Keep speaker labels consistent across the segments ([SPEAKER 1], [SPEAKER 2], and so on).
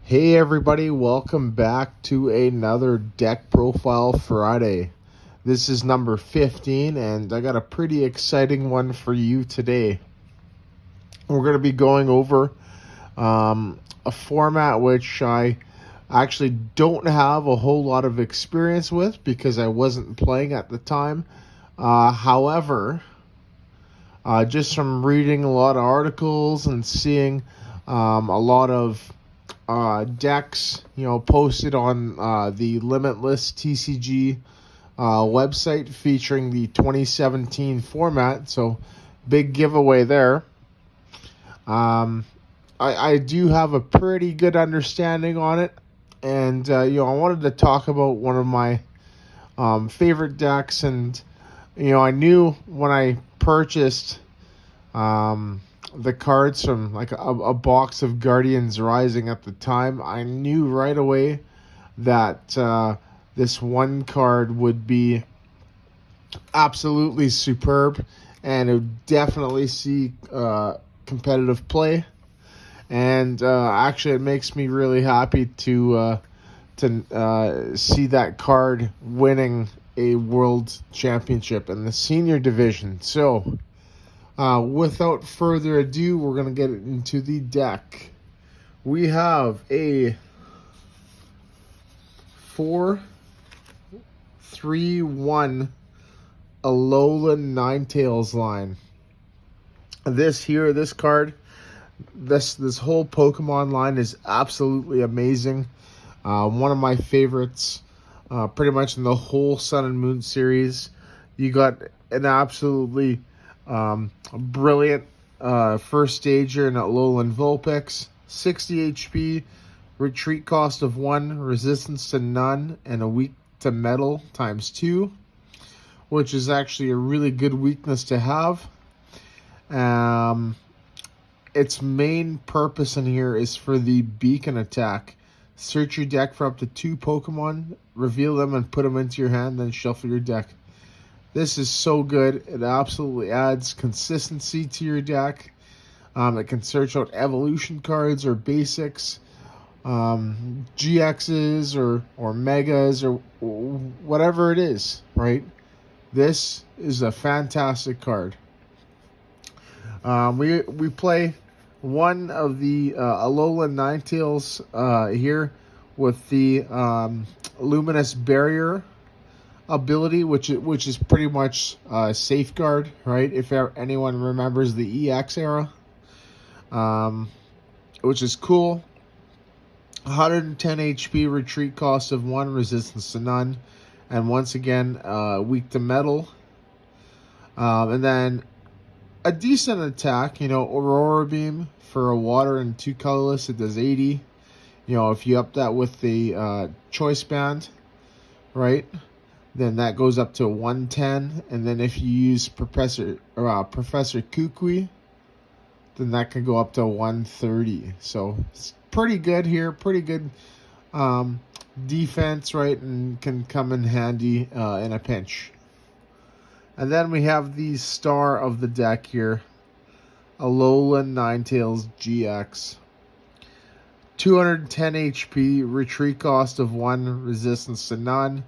[SPEAKER 1] Hey everybody, welcome back to another Deck Profile Friday. This is number 15 and I got a pretty exciting one for you today. We're going to be going over a format which I actually don't have a whole lot of experience with because I wasn't playing at the time. However, just from reading a lot of articles and seeing a lot of decks, posted on the Limitless TCG website featuring the 2017 format. So, big giveaway there. I do have a pretty good understanding on it, and I wanted to talk about one of my favorite decks, and I knew when I purchased the cards from like a box of Guardians Rising at the time, I knew right away that this one card would be absolutely superb and it would definitely see competitive play. And actually, it makes me really happy to see that card winning a world championship in the senior division. So, without further ado, we're going to get into the deck. We have a 4-3-1 Alolan Ninetales line. This card, this whole Pokemon line is absolutely amazing. One of my favorites, pretty much in the whole Sun and Moon series. You got an absolutely brilliant first stager in Alolan Vulpix, 60 HP, retreat cost of 1, resistance to none, and a weak to metal times 2, which is actually a really good weakness to have. Its main purpose in here is for the beacon attack. Search your deck for up to 2 Pokemon, reveal them and put them into your hand, then shuffle your deck. This is so good. It absolutely adds consistency to your deck. It can search out evolution cards or basics, GXs or megas or whatever it is, right? This is a fantastic card. We play one of the Alolan Ninetales here with the Luminous Barrier ability, which is pretty much Safeguard, right? If anyone remembers the EX era, which is cool. 110 HP, retreat cost of 1, resistance to none, and once again weak to metal. And then a decent attack, Aurora Beam for a water and 2 colorless, it does 80. If you up that with the Choice Band, right, then that goes up to 110. And then if you use Professor Kukui, then that can go up to 130. So it's pretty good here, pretty good defense, right, and can come in handy in a pinch. And then we have the star of the deck here, Alolan Ninetales GX. 210 HP, retreat cost of 1, resistance to none,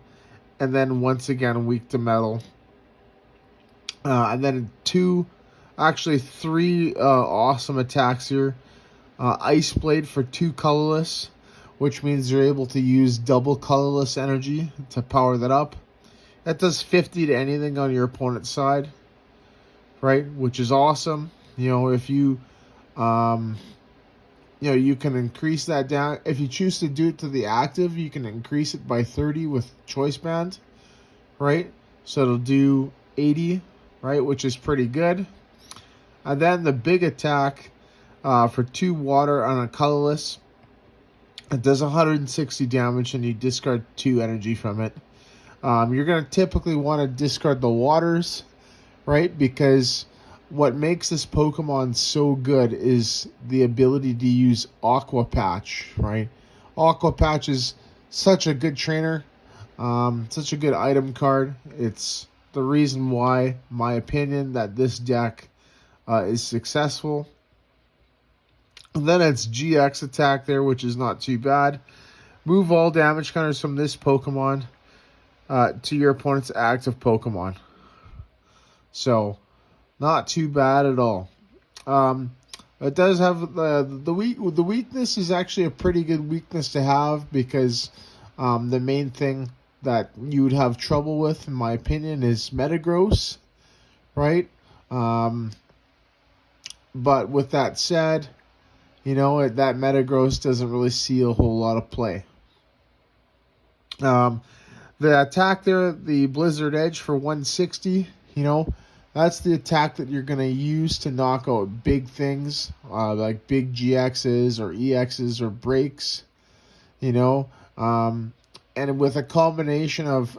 [SPEAKER 1] and then once again weak to metal. And then 3 awesome attacks here. Ice Blade for 2 colorless, which means you're able to use double colorless energy to power that up. That does 50 to anything on your opponent's side, right? Which is awesome. If you, you can increase that down. If you choose to do it to the active, you can increase it by 30 with Choice Band, right? So it'll do 80, right? Which is pretty good. And then the big attack for 2 water on a colorless. It does 160 damage and you discard 2 energy from it. You're going to typically want to discard the waters, right? Because what makes this Pokemon so good is the ability to use Aqua Patch, right? Aqua Patch is such a good trainer, such a good item card. It's the reason why, my opinion, that this deck is successful. And then it's GX attack there, which is not too bad. Move all damage counters from this Pokemon to your opponent's active Pokemon. So, not too bad at all. It does have the weakness is actually a pretty good weakness to have, because the main thing that you would have trouble with, in my opinion, is Metagross, right? But with that said, that Metagross doesn't really see a whole lot of play. The attack there, the Blizzard Edge for 160, that's the attack that you're going to use to knock out big things, like big GXs or EXs or breaks, and with a combination of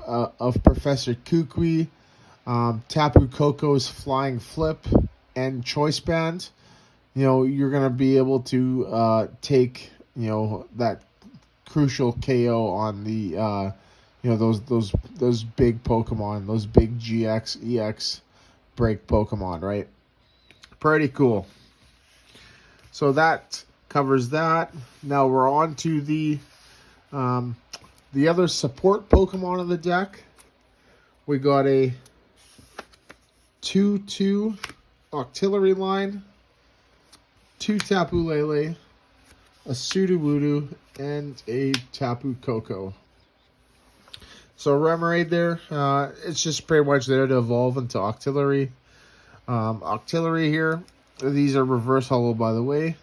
[SPEAKER 1] Professor Kukui, Tapu Koko's Flying Flip, and Choice Band, you're going to be able to take, that crucial KO on the, those big Pokemon, those big GX, EX break Pokemon, right? Pretty cool. So that covers that. Now we're on to the other support Pokemon of the deck. We got a 2/2 Octillery line, 2 Tapu Lele, a Sudowoodo, and a Tapu Koko. So Remoraid there, it's just pretty much there to evolve into Octillery. Octillery here, these are reverse hollow, by the way.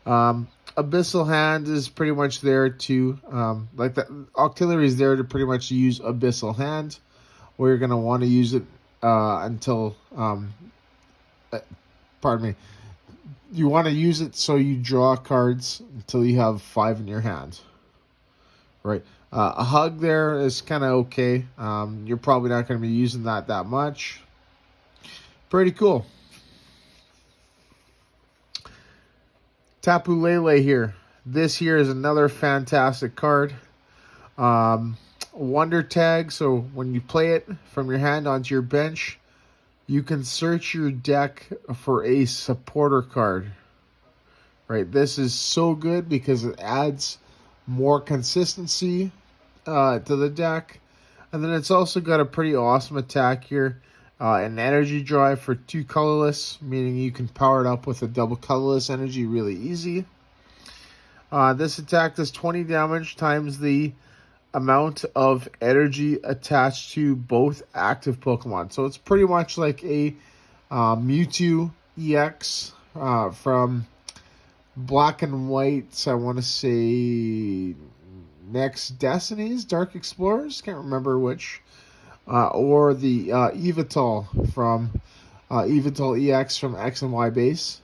[SPEAKER 1] Abyssal Hand is pretty much there to, Octillery is there to pretty much use Abyssal Hand, where you're going to want to use it until, pardon me, you want to use it so you draw cards until you have 5 in your hand, right? A Hug there is kind of okay. You're probably not going to be using that much. Pretty cool. Tapu Lele here. This here is another fantastic card. Wonder Tag, so when you play it from your hand onto your bench, you can search your deck for a supporter card. Right, this is so good because it adds more consistency to the deck. And then it's also got a pretty awesome attack here. An energy drive for 2 colorless, meaning you can power it up with a double colorless energy really easy. This attack does 20 damage times the amount of energy attached to both active Pokemon. So it's pretty much like a Mewtwo EX from Black and White, I want to say Next Destinies, Dark Explorers, can't remember which, or the Evital from Evital EX from X and Y base.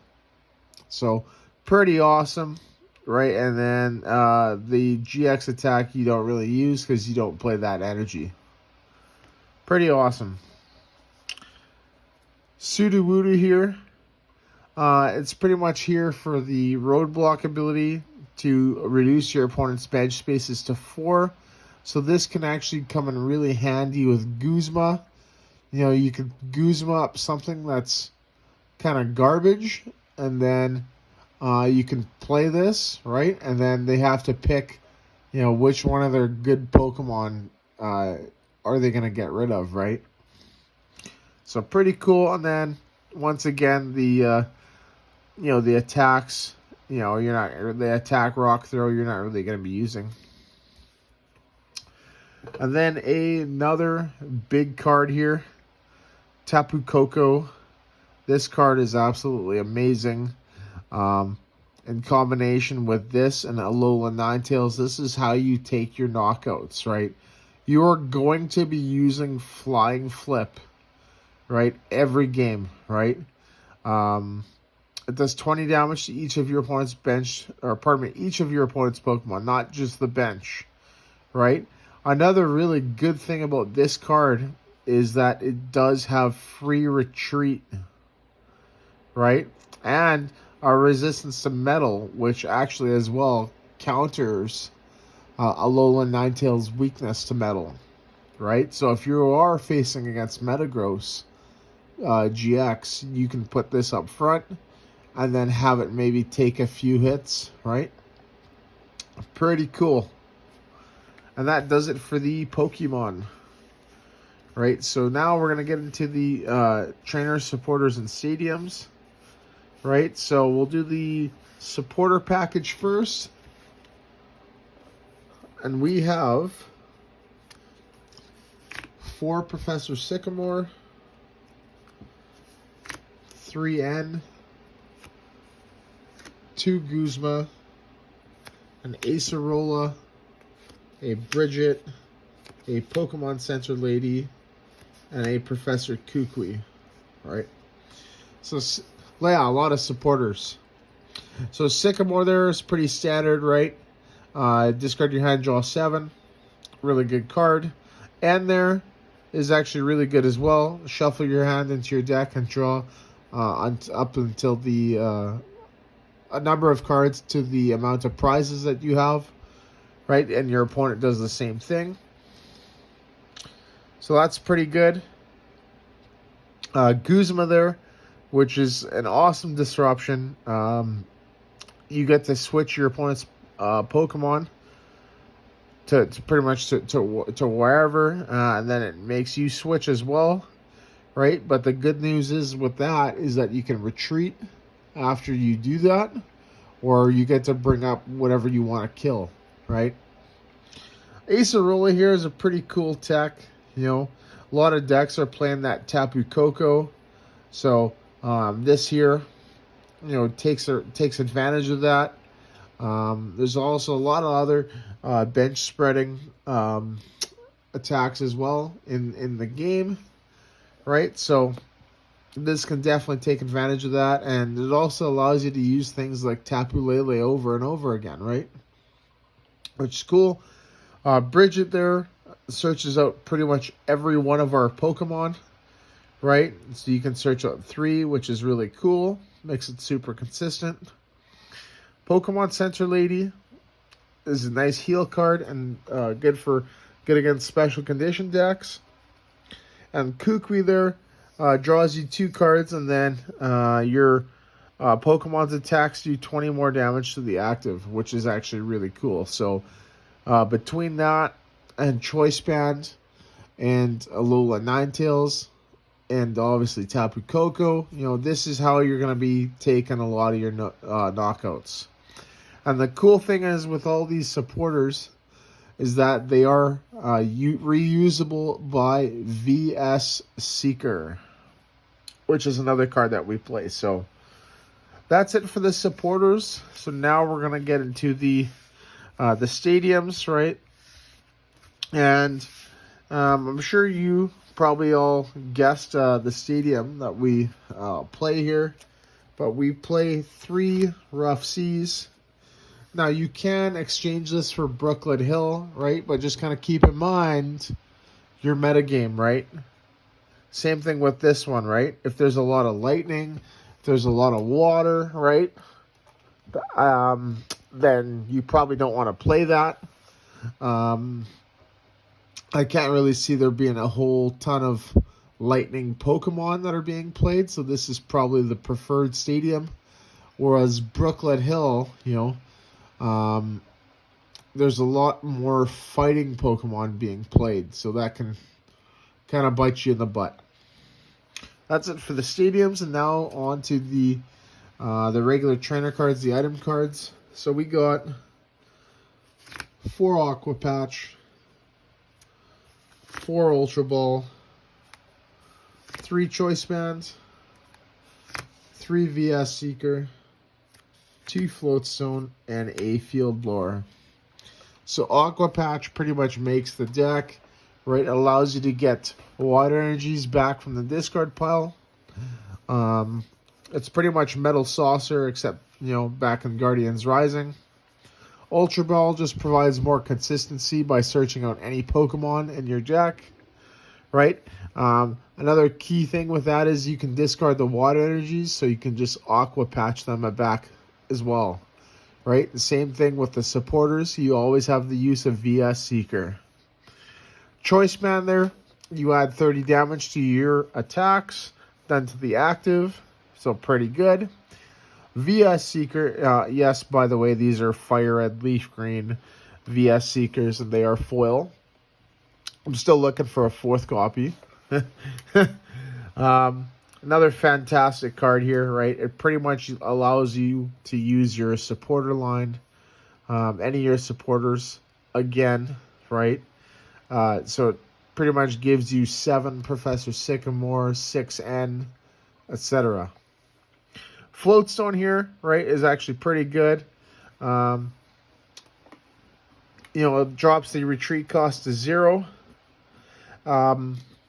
[SPEAKER 1] So pretty awesome, right? And then the GX attack you don't really use because you don't play that energy. Pretty awesome. Sudowoodo here. It's pretty much here for the Roadblock ability to reduce your opponent's bench spaces to 4. So this can actually come in really handy with Guzma. You could Guzma up something that's kind of garbage, and then you can play this, right? And then they have to pick, which one of their good Pokemon are they going to get rid of, right? So pretty cool. And then once again, the attacks, the attack rock throw, you're not really going to be using. And then another big card here, Tapu Koko. This card is absolutely amazing. In combination with this and Alolan Ninetales, this is how you take your knockouts, right? You are going to be using Flying Flip, right? Every game, right? It does 20 damage to each of your opponent's each of your opponent's Pokemon, not just the bench, right? Another really good thing about this card is that it does have free retreat, right? And a resistance to metal, which actually as well counters Alolan Ninetales' weakness to metal, right? So if you are facing against Metagross GX, you can put this up front, and then have it maybe take a few hits, right? Pretty cool. And that does it for the Pokemon. Right, so now we're going to get into the trainers, supporters, and stadiums. Right, so we'll do the supporter package first. And we have 4 Professor Sycamore, 3 N, 2 Guzma, an Acerola, a Bridget, a Pokemon Center Lady, and a Professor Kukui, right? So, yeah, a lot of supporters. So Sycamore there is pretty standard, right? Discard your hand, draw 7. Really good card. And there is actually really good as well. Shuffle your hand into your deck and draw up until the a number of cards to the amount of prizes that you have, right? And your opponent does the same thing. So that's pretty good. Guzma there, which is an awesome disruption. You get to switch your opponent's Pokemon to pretty much to wherever, and then it makes you switch as well, right? But the good news is with that is that you can retreat after you do that, or you get to bring up whatever you want to kill, right? Acerola here is a pretty cool tech. You know, a lot of decks are playing that Tapu Koko, so this here, you know, takes advantage of that. There's also a lot of other bench spreading attacks as well in the game, right? So this can definitely take advantage of that, and it also allows you to use things like Tapu Lele over and over again, right? Which is cool. Bridget there searches out pretty much every one of our Pokemon, right? So you can search out 3, which is really cool. Makes it super consistent. Pokemon Center Lady is a nice heal card and good against special condition decks. And Kukui there draws you 2 cards, and then your Pokemon's attacks do 20 more damage to the active, which is actually really cool. So between that and Choice Band and Alolan Ninetales and obviously Tapu Koko, you know, this is how you're going to be taking a lot of your knockouts. And the cool thing is with all these supporters is that they are reusable by VS Seeker, which is another card that we play. So that's it for the supporters. So now we're going to get into the stadiums, right? And I'm sure you probably all guessed the stadium that we play here. But we play 3 Rough Seas. Now, you can exchange this for Brooklyn Hill, right? But just kind of keep in mind your metagame, right? Same thing with this one, right? If there's a lot of lightning, if there's a lot of water, right? Then you probably don't want to play that. I can't really see there being a whole ton of lightning Pokemon that are being played, so this is probably the preferred stadium. Whereas Brooklyn Hill, you know, there's a lot more fighting Pokemon being played, so that can kind of bite you in the butt. That's it for the stadiums, and now on to the regular trainer cards, the item cards. So we got 4 Aqua Patch, 4 Ultra Ball, 3 Choice Bands, 3 VS Seeker, 2 Floatstone, and a Field Blower. So Aqua Patch pretty much makes the deck, right? Allows you to get water energies back from the discard pile. It's pretty much Metal Saucer, except, you know, back in Guardians Rising. Ultra Ball just provides more consistency by searching out any Pokemon in your deck, right? Another key thing with that is you can discard the water energies, so you can just Aqua Patch them back as well, right? The same thing with the supporters. You always have the use of VS Seeker. Choice Man there, you add 30 damage to your attacks, then to the active, so pretty good. VS Seeker, yes, by the way, these are Fire Red Leaf Green VS Seekers, and they are foil. I'm still looking for a fourth copy. Another fantastic card here, right? It pretty much allows you to use your supporter line, any of your supporters again, right? So it pretty much gives you 7 Professor Sycamore, 6 N, etc. Floatstone here, right, is actually pretty good. It drops the retreat cost to 0.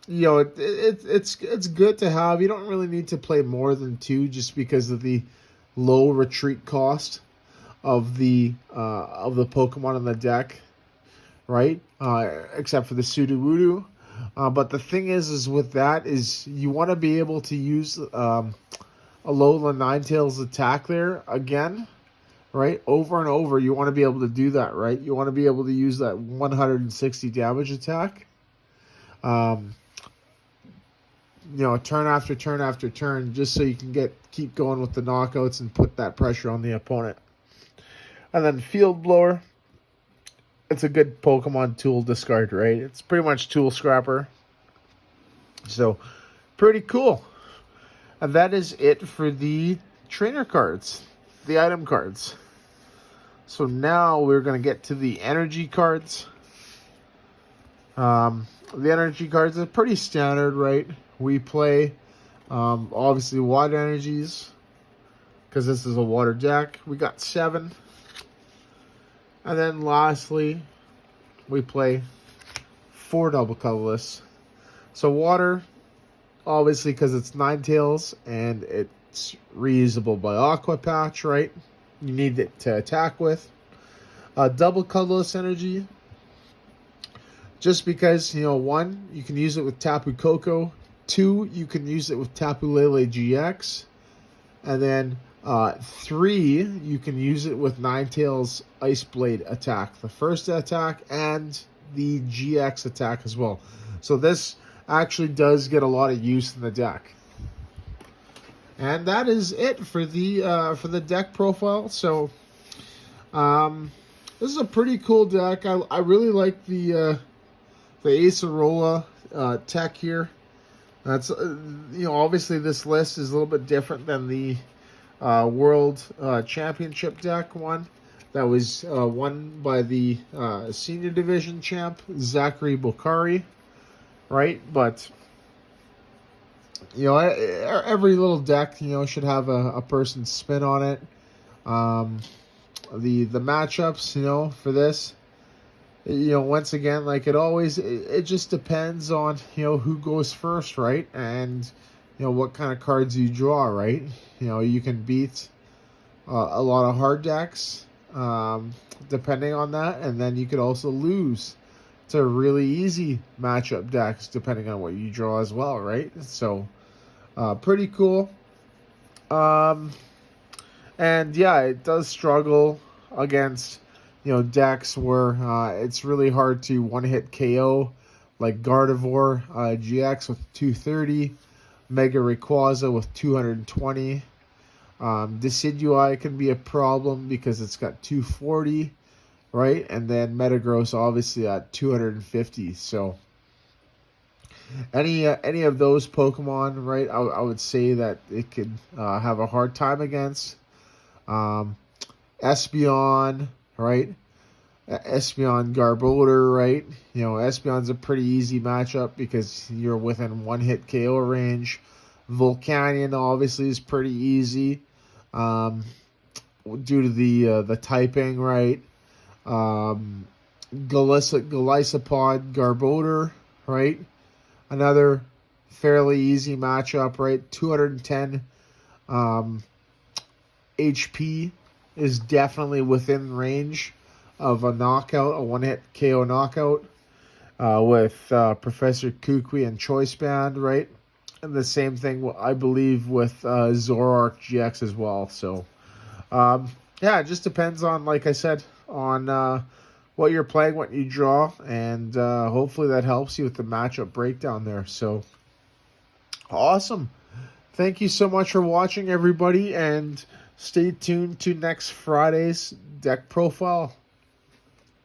[SPEAKER 1] It's good to have. You don't really need to play more than 2 just because of the low retreat cost of the Pokemon in the deck, right? Except for the Sudowoodo. But the thing is with that is you want to be able to use Alolan Ninetales attack there again, right? Over and over. You want to be able to do that, right? You want to be able to use that 160 damage attack. Turn after turn after turn, just so you can keep going with the knockouts and put that pressure on the opponent. And then Field Blower, it's a good Pokemon tool discard, right? It's pretty much Tool Scrapper. So, pretty cool. And that is it for the trainer cards, the item cards. So now we're going to get to the energy cards. The energy cards are pretty standard, right? We play, obviously, water energies, because this is a water deck. We got 7. And then lastly, we play 4 double colorless. So water, obviously, because it's Ninetales, and it's reusable by Aqua Patch, right? You need it to attack with. Double colorless energy, just because, 1, you can use it with Tapu Koko. 2, you can use it with Tapu Lele GX. And then 3, you can use it with Ninetales Ice Blade attack. The first attack and the GX attack as well. So this actually does get a lot of use in the deck. And that is it for the deck profile. So this is a pretty cool deck. I really like the Acerola tech here. That's obviously this list is a little bit different than the World Championship deck one that was won by the Senior Division champ Zachary Bokari, right? But every little deck should have a person's spin on it. The matchups for this. Once again, like it just depends on, who goes first, right? And, what kind of cards you draw, right? You can beat a lot of hard decks, depending on that. And then you could also lose to really easy matchup decks, depending on what you draw as well, right? So, pretty cool. And yeah, it does struggle against decks where it's really hard to one-hit KO, like Gardevoir GX with 230, Mega Rayquaza with 220. Decidueye can be a problem because it's got 240, right? And then Metagross obviously at 250. So any of those Pokemon, right, I would say that it could have a hard time against. Espeon, right? Espeon Garbodor, right? Espeon's a pretty easy matchup because you're within one-hit KO range. Volcanion obviously is pretty easy due to the typing, right? Golisopod Garbodor, right? Another fairly easy matchup, right? 210 HP is definitely within range of a knockout, a one-hit KO knockout with Professor Kukui and Choice Band, right? And the same thing, I believe, with Zoroark GX as well. So, yeah, it just depends on, like I said, on what you're playing, what you draw, and hopefully that helps you with the matchup breakdown there. So, awesome. Thank you so much for watching, everybody, and Stay tuned to next Friday's deck profile.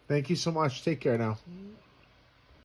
[SPEAKER 1] Thank you so much. Take care now.